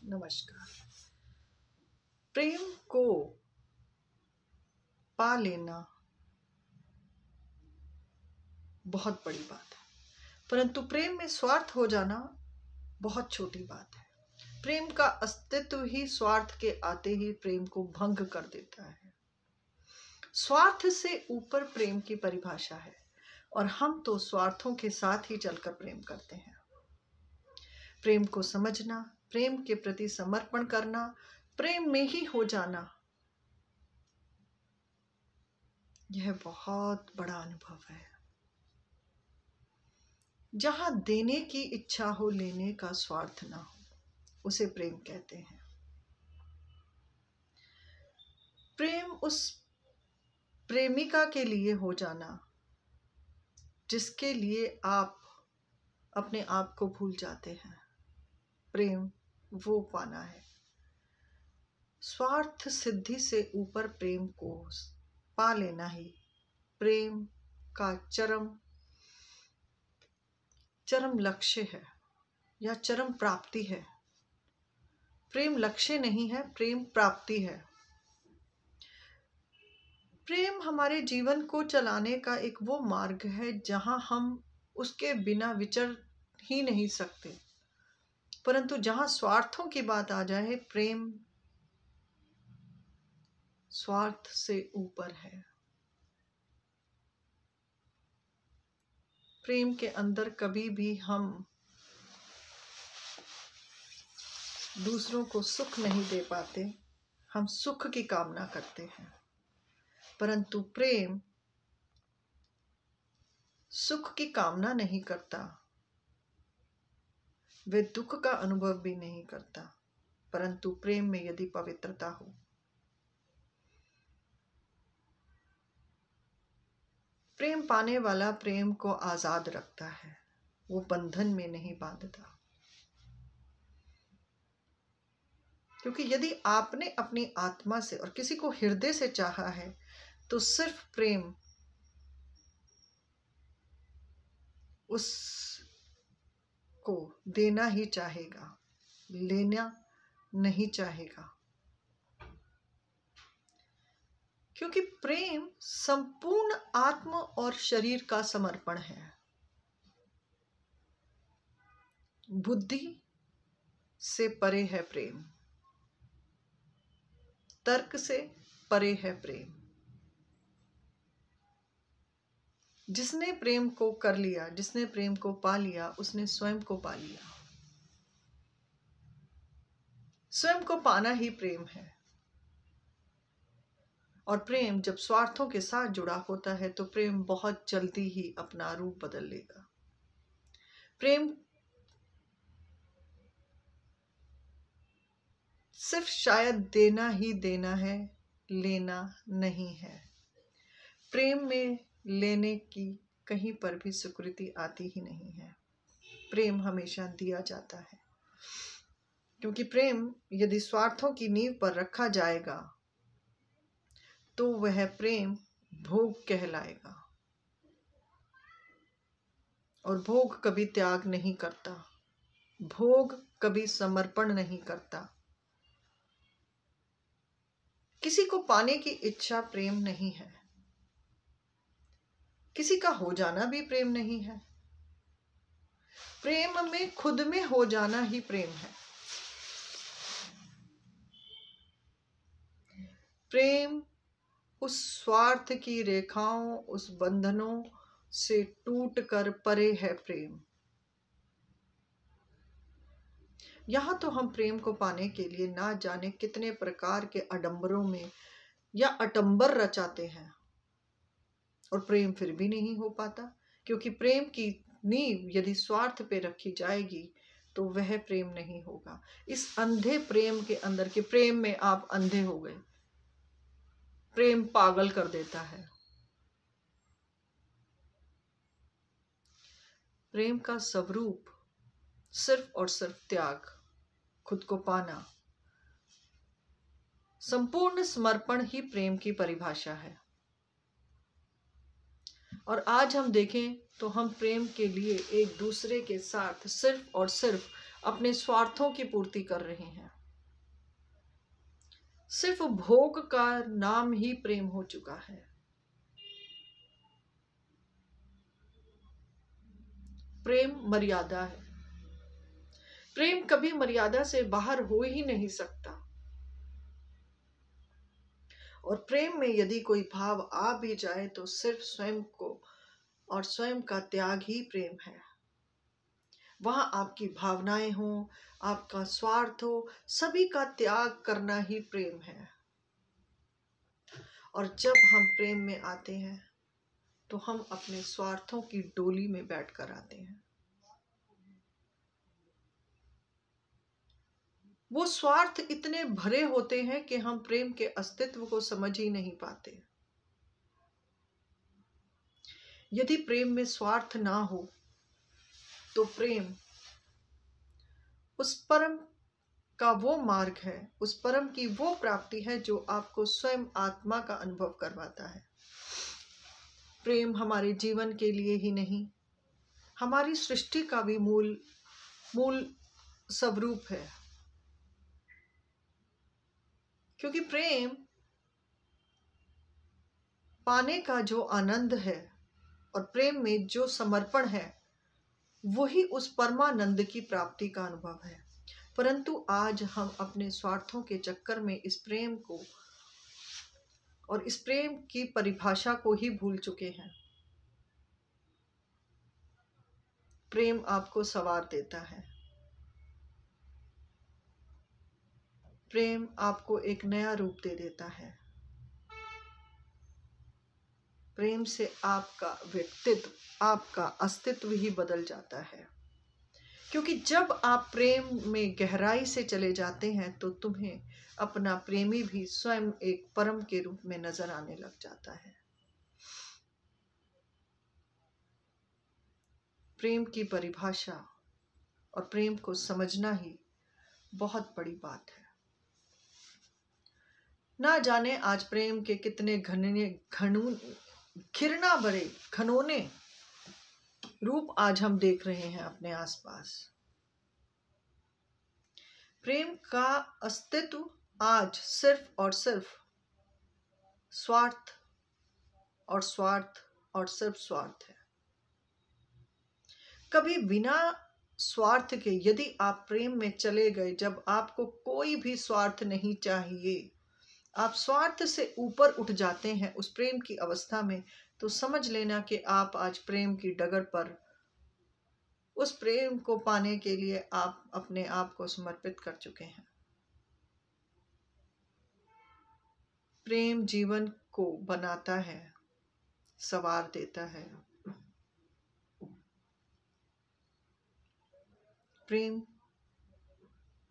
नमस्कार। प्रेम को पा लेना बहुत बड़ी बात है, परंतु प्रेम में स्वार्थ हो जाना बहुत छोटी बात है। प्रेम का अस्तित्व ही स्वार्थ के आते ही प्रेम को भंग कर देता है। स्वार्थ से ऊपर प्रेम की परिभाषा है और हम तो स्वार्थों के साथ ही चलकर प्रेम करते हैं। प्रेम को समझना, प्रेम के प्रति समर्पण करना, प्रेम में ही हो जाना, यह बहुत बड़ा अनुभव है। जहां देने की इच्छा हो, लेने का स्वार्थ ना हो, उसे प्रेम कहते हैं। प्रेम उस प्रेमिका के लिए हो जाना जिसके लिए आप अपने आप को भूल जाते हैं, प्रेम वो पाना है। स्वार्थ सिद्धि से ऊपर प्रेम को पा लेना ही प्रेम का चरम लक्ष्य है या चरम प्राप्ति है। प्रेम लक्ष्य नहीं है, प्रेम प्राप्ति है। प्रेम हमारे जीवन को चलाने का एक वो मार्ग है जहां हम उसके बिना विचर ही नहीं सकते, परंतु जहां स्वार्थों की बात आ जाए, प्रेम स्वार्थ से ऊपर है। प्रेम के अंदर कभी भी हम दूसरों को सुख नहीं दे पाते, हम सुख की कामना करते हैं, परंतु प्रेम सुख की कामना नहीं करता, वे दुख का अनुभव भी नहीं करता, परंतु प्रेम में यदि पवित्रता हो, प्रेम पाने वाला प्रेम को आजाद रखता है, वो बंधन में नहीं बांधता। क्योंकि यदि आपने अपनी आत्मा से और किसी को हृदय से चाहा है तो सिर्फ प्रेम उसको देना ही चाहेगा, लेना नहीं चाहेगा। क्योंकि प्रेम संपूर्ण आत्म और शरीर का समर्पण है। बुद्धि से परे है प्रेम, तर्क से परे है प्रेम। जिसने प्रेम को कर लिया, जिसने प्रेम को पा लिया, उसने स्वयं को पा लिया। स्वयं को पाना ही प्रेम है। और प्रेम जब स्वार्थों के साथ जुड़ा होता है तो प्रेम बहुत जल्दी ही अपना रूप बदल लेगा। प्रेम सिर्फ शायद देना ही देना है, लेना नहीं है। प्रेम में लेने की कहीं पर भी स्वीकृति आती ही नहीं है। प्रेम हमेशा दिया जाता है, क्योंकि प्रेम यदि स्वार्थों की नींव पर रखा जाएगा तो वह प्रेम भोग कहलाएगा, और भोग कभी त्याग नहीं करता, भोग कभी समर्पण नहीं करता। किसी को पाने की इच्छा प्रेम नहीं है, किसी का हो जाना भी प्रेम नहीं है। प्रेम में खुद में हो जाना ही प्रेम है। प्रेम उस स्वार्थ की रेखाओं, उस बंधनों से टूटकर परे है प्रेम। यहां तो हम प्रेम को पाने के लिए ना जाने कितने प्रकार के आडंबरों में या अटंबर रचाते हैं, और प्रेम फिर भी नहीं हो पाता। क्योंकि प्रेम की नींव यदि स्वार्थ पे रखी जाएगी तो वह प्रेम नहीं होगा। इस अंधे प्रेम के अंदर के प्रेम में आप अंधे हो गए। प्रेम पागल कर देता है। प्रेम का स्वरूप सिर्फ और सिर्फ त्याग, खुद को पाना, संपूर्ण समर्पण ही प्रेम की परिभाषा है। और आज हम देखें तो हम प्रेम के लिए एक दूसरे के साथ सिर्फ और सिर्फ अपने स्वार्थों की पूर्ति कर रहे हैं। सिर्फ भोग का नाम ही प्रेम हो चुका है। प्रेम मर्यादा है। प्रेम कभी मर्यादा से बाहर हो ही नहीं सकता। और प्रेम में यदि कोई भाव आ भी जाए तो सिर्फ स्वयं को और स्वयं का त्याग ही प्रेम है। वहां आपकी भावनाएं हो, आपका स्वार्थ हो, सभी का त्याग करना ही प्रेम है। और जब हम प्रेम में आते हैं तो हम अपने स्वार्थों की डोली में बैठकर आते हैं। वो स्वार्थ इतने भरे होते हैं कि हम प्रेम के अस्तित्व को समझ ही नहीं पाते। यदि प्रेम में स्वार्थ ना हो तो प्रेम उस परम का वो मार्ग है, उस परम की वो प्राप्ति है जो आपको स्वयं आत्मा का अनुभव करवाता है। प्रेम हमारे जीवन के लिए ही नहीं, हमारी सृष्टि का भी मूल स्वरूप है। क्योंकि प्रेम पाने का जो आनंद है और प्रेम में जो समर्पण है, वही उस परमानंद की प्राप्ति का अनुभव है। परंतु आज हम अपने स्वार्थों के चक्कर में इस प्रेम को और इस प्रेम की परिभाषा को ही भूल चुके हैं। प्रेम आपको संवार देता है। प्रेम आपको एक नया रूप दे देता है। प्रेम से आपका व्यक्तित्व, आपका अस्तित्व ही बदल जाता है। क्योंकि जब आप प्रेम में गहराई से चले जाते हैं तो तुम्हें अपना प्रेमी भी स्वयं एक परम के रूप में नजर आने लग जाता है। प्रेम की परिभाषा और प्रेम को समझना ही बहुत बड़ी बात है। ना जाने आज प्रेम के कितने घृणा भरे घनौने रूप आज हम देख रहे हैं अपने आसपास। प्रेम का अस्तित्व आज सिर्फ और सिर्फ स्वार्थ और स्वार्थ और सिर्फ स्वार्थ है। कभी बिना स्वार्थ के यदि आप प्रेम में चले गए, जब आपको कोई भी स्वार्थ नहीं चाहिए, आप स्वार्थ से ऊपर उठ जाते हैं उस प्रेम की अवस्था में, तो समझ लेना कि आप आज प्रेम की डगर पर उस प्रेम को पाने के लिए आप अपने आप को समर्पित कर चुके हैं। प्रेम जीवन को बनाता है, संवार देता है। प्रेम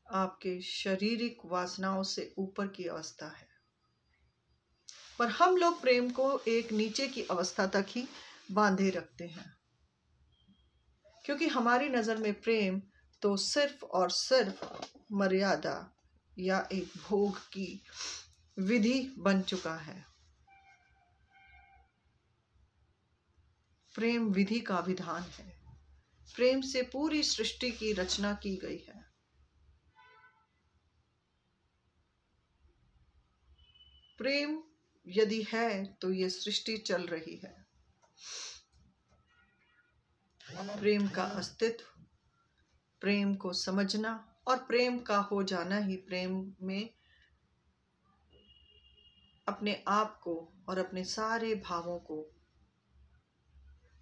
आपके शारीरिक वासनाओं से ऊपर की अवस्था है, पर हम लोग प्रेम को एक नीचे की अवस्था तक ही बांधे रखते हैं। क्योंकि हमारी नजर में प्रेम तो सिर्फ और सिर्फ मर्यादा या एक भोग की विधि बन चुका है। प्रेम विधि का विधान है। प्रेम से पूरी सृष्टि की रचना की गई है। प्रेम यदि है तो ये सृष्टि चल रही है। प्रेम का अस्तित्व, प्रेम को समझना और प्रेम का हो जाना ही प्रेम में अपने आप को और अपने सारे भावों को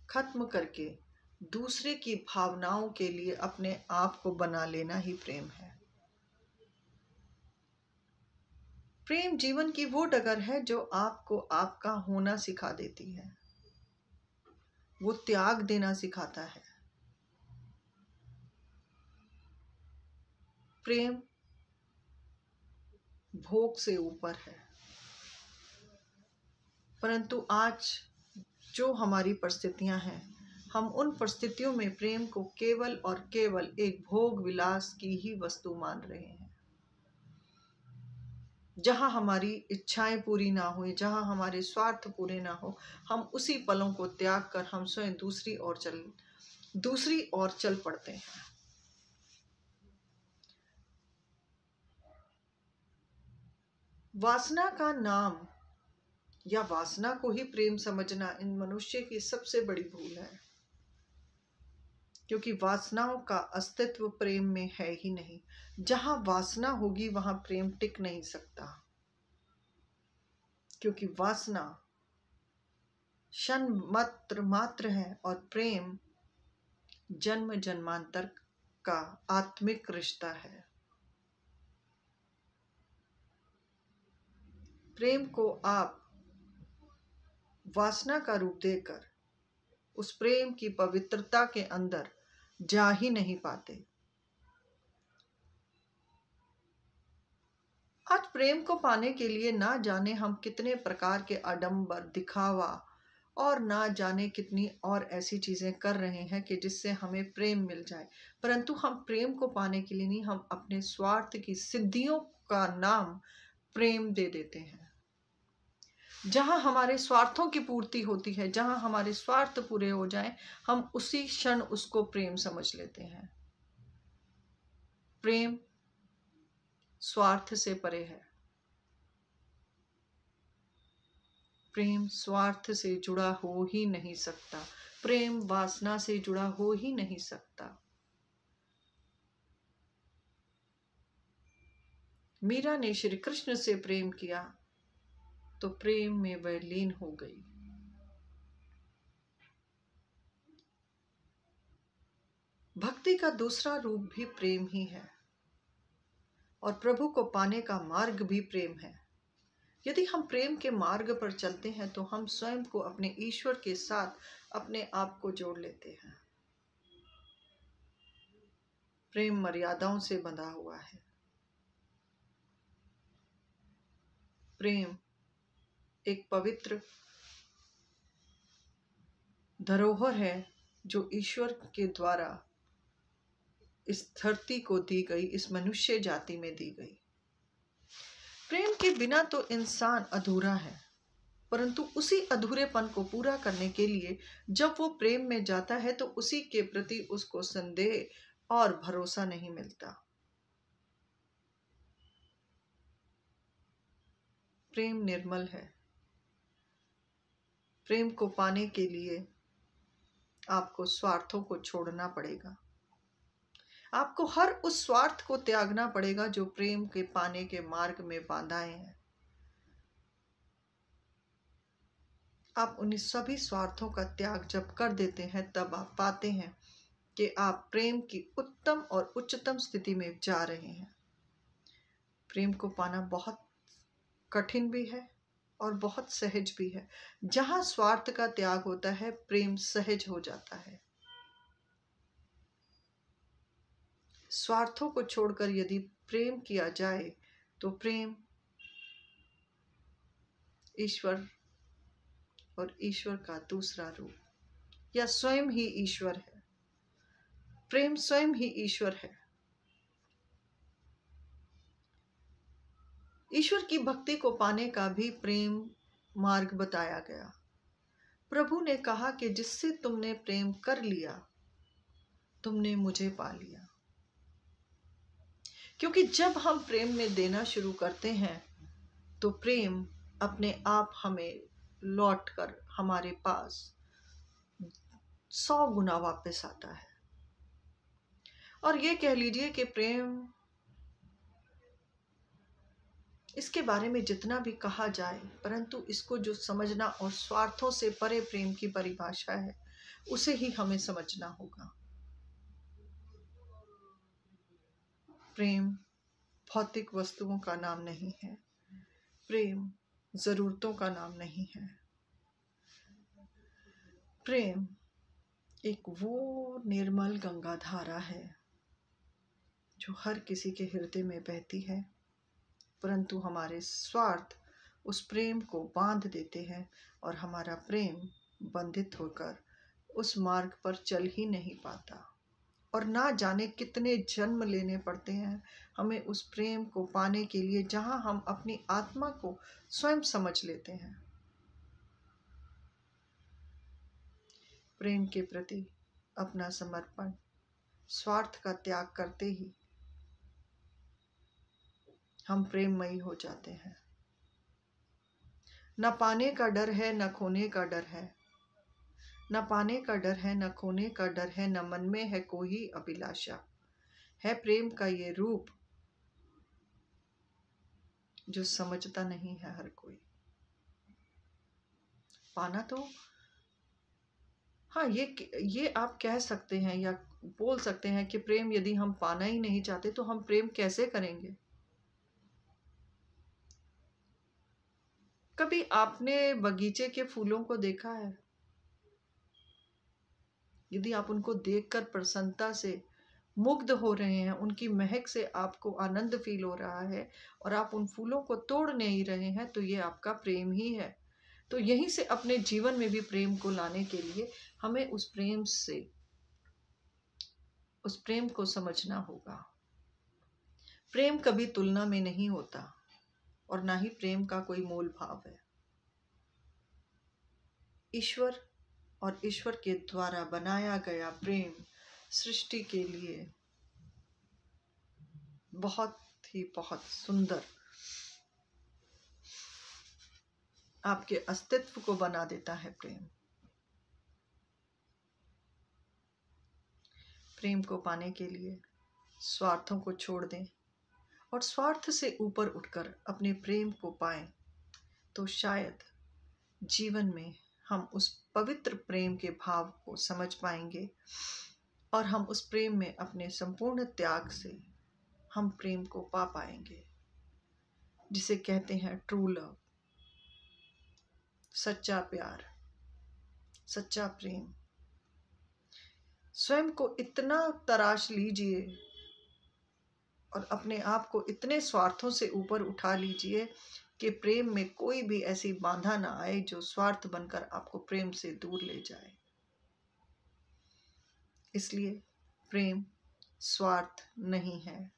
खत्म करके दूसरे की भावनाओं के लिए अपने आप को बना लेना ही प्रेम है। प्रेम जीवन की वो डगर है जो आपको आपका होना सिखा देती है। वो त्याग देना सिखाता है। प्रेम भोग से ऊपर है। परंतु आज जो हमारी परिस्थितियां हैं, हम उन परिस्थितियों में प्रेम को केवल और केवल एक भोग विलास की ही वस्तु मान रहे हैं। जहां हमारी इच्छाएं पूरी ना हुई, जहां हमारे स्वार्थ पूरे ना हो, हम उसी पलों को त्याग कर हम स्वयं दूसरी ओर चल पड़ते हैं। वासना का नाम या वासना को ही प्रेम समझना इन मनुष्य की सबसे बड़ी भूल है, क्योंकि वासनाओं का अस्तित्व प्रेम में है ही नहीं। जहां वासना होगी वहां प्रेम टिक नहीं सकता, क्योंकि वासना क्षण मात्र है और प्रेम जन्म जन्मांतर का आत्मिक रिश्ता है। प्रेम को आप वासना का रूप देकर उस प्रेम की पवित्रता के अंदर जा ही नहीं पाते। आज प्रेम को पाने के लिए ना जाने हम कितने प्रकार के आडंबर, दिखावा और ना जाने कितनी और ऐसी चीजें कर रहे हैं कि जिससे हमें प्रेम मिल जाए, परंतु हम प्रेम को पाने के लिए नहीं, हम अपने स्वार्थ की सिद्धियों का नाम प्रेम दे देते हैं। जहां हमारे स्वार्थों की पूर्ति होती है, जहां हमारे स्वार्थ पूरे हो जाएं, हम उसी क्षण उसको प्रेम समझ लेते हैं। प्रेम स्वार्थ से परे है। प्रेम स्वार्थ से जुड़ा हो ही नहीं सकता। प्रेम वासना से जुड़ा हो ही नहीं सकता। मीरा ने श्री कृष्ण से प्रेम किया तो प्रेम में वह लीन हो गई। भक्ति का दूसरा रूप भी प्रेम ही है और प्रभु को पाने का मार्ग भी प्रेम है। यदि हम प्रेम के मार्ग पर चलते हैं तो हम स्वयं को अपने ईश्वर के साथ अपने आप को जोड़ लेते हैं। प्रेम मर्यादाओं से बंधा हुआ है। प्रेम एक पवित्र धरोहर है जो ईश्वर के द्वारा इस धरती को दी गई, इस मनुष्य जाति में दी गई। प्रेम के बिना तो इंसान अधूरा है, परंतु उसी अधूरेपन को पूरा करने के लिए जब वो प्रेम में जाता है तो उसी के प्रति उसको संदेह और भरोसा नहीं मिलता। प्रेम निर्मल है। प्रेम को पाने के लिए आपको स्वार्थों को छोड़ना पड़ेगा। आपको हर उस स्वार्थ को त्यागना पड़ेगा जो प्रेम के पाने के मार्ग में बाधाएं हैं। आप उन सभी स्वार्थों का त्याग जब कर देते हैं तब आप पाते हैं कि आप प्रेम की उत्तम और उच्चतम स्थिति में जा रहे हैं। प्रेम को पाना बहुत कठिन भी है और बहुत सहज भी है। जहां स्वार्थ का त्याग होता है प्रेम सहज हो जाता है। स्वार्थों को छोड़कर यदि प्रेम किया जाए तो प्रेम ईश्वर और ईश्वर का दूसरा रूप या स्वयं ही ईश्वर है। प्रेम स्वयं ही ईश्वर है। ईश्वर की भक्ति को पाने का भी प्रेम मार्ग बताया गया। प्रभु ने कहा कि जिससे तुमने प्रेम कर लिया तुमने मुझे पा लिया। क्योंकि जब हम प्रेम में देना शुरू करते हैं तो प्रेम अपने आप हमें लौट कर हमारे पास 100 गुना वापस आता है। और ये कह लीजिए कि प्रेम, इसके बारे में जितना भी कहा जाए, परंतु इसको जो समझना और स्वार्थों से परे प्रेम की परिभाषा है उसे ही हमें समझना होगा। प्रेम भौतिक वस्तुओं का नाम नहीं है। प्रेम जरूरतों का नाम नहीं है। प्रेम एक वो निर्मल गंगा धारा है जो हर किसी के हृदय में बहती है, परंतु हमारे स्वार्थ उस प्रेम को बांध देते हैं और हमारा प्रेम बंधित होकर उस मार्ग पर चल ही नहीं पाता। और ना जाने कितने जन्म लेने पड़ते हैं हमें उस प्रेम को पाने के लिए जहां हम अपनी आत्मा को स्वयं समझ लेते हैं। प्रेम के प्रति अपना समर्पण, स्वार्थ का त्याग करते ही हम प्रेममयी हो जाते हैं। न पाने का डर है न खोने का डर है, न पाने का डर है न खोने का डर है, न मन में है कोई अभिलाषा। है प्रेम का ये रूप जो समझता नहीं है हर कोई। पाना तो हाँ, ये आप कह सकते हैं या बोल सकते हैं कि प्रेम यदि हम पाना ही नहीं चाहते तो हम प्रेम कैसे करेंगे। कभी आपने बगीचे के फूलों को देखा है? यदि आप उनको देखकर प्रसन्नता से मुग्ध हो रहे हैं, उनकी महक से आपको आनंद फील हो रहा है और आप उन फूलों को तोड़ नहीं रहे हैं, तो ये आपका प्रेम ही है। तो यहीं से अपने जीवन में भी प्रेम को लाने के लिए हमें उस प्रेम को समझना होगा। प्रेम कभी तुलना में नहीं होता और ना ही प्रेम का कोई मोल भाव है। ईश्वर और ईश्वर के द्वारा बनाया गया प्रेम सृष्टि के लिए बहुत सुंदर आपके अस्तित्व को बना देता है। प्रेम को पाने के लिए स्वार्थों को छोड़ दें और स्वार्थ से ऊपर उठकर अपने प्रेम को पाएं, तो शायद जीवन में हम उस पवित्र प्रेम के भाव को समझ पाएंगे और हम उस प्रेम में अपने संपूर्ण त्याग से हम प्रेम को पा पाएंगे, जिसे कहते हैं ट्रू लव, सच्चा प्यार, सच्चा प्रेम। स्वयं को इतना तराश लीजिए और अपने आप को इतने स्वार्थों से ऊपर उठा लीजिए कि प्रेम में कोई भी ऐसी बाधा ना आए जो स्वार्थ बनकर आपको प्रेम से दूर ले जाए। इसलिए प्रेम स्वार्थ नहीं है,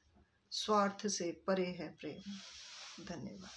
स्वार्थ से परे है प्रेम। धन्यवाद।